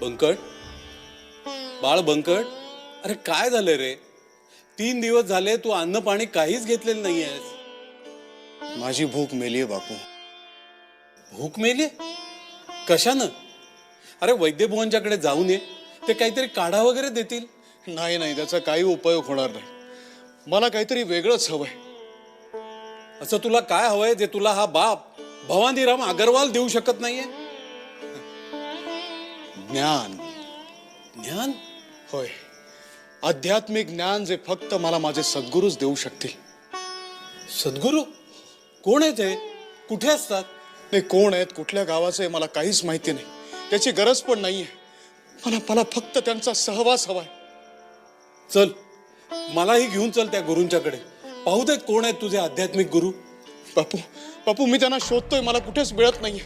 बंकट, बाळ बंकट, अरे काय झालंय रे? 3 दिवस झाले तू अन्न पाणी काहीच घेतलेलं नाहीयेस. माझी भूक मेलीये बापू. भूक मेली? कशानं? अरे वैद्यभुवनच्याकडे जाऊन ये, ते काहीतरी काढा वगैरे देतील. नाही नाही, त्याचा काही उपयोग होणार नाही. मला काहीतरी वेगळंच हवंय. असं तुला काय हवंय जे तुला हा बाप भवानीराम अगरवाल देऊ शकत नाहीये? ज्ञान. ज्ञान? होय, आध्यात्मिक ज्ञान जे फक्त मला माझे सद्गुरूच देऊ शकतील. सद्गुरू? कोण आहेत हे? कुठे असतात? ते कोण आहेत, कुठल्या गावाचे मला काहीच माहिती नाही. त्याची गरज पण नाहीये. मला फक्त त्यांचा सहवास हवाय. चल, मलाही घेऊन चल त्या गुरूंच्याकडे. पाहू देत कोण आहेत तुझे आध्यात्मिक गुरु. बापू बापू, मी त्यांना शोधतोय, मला कुठेच मिळत नाहीये.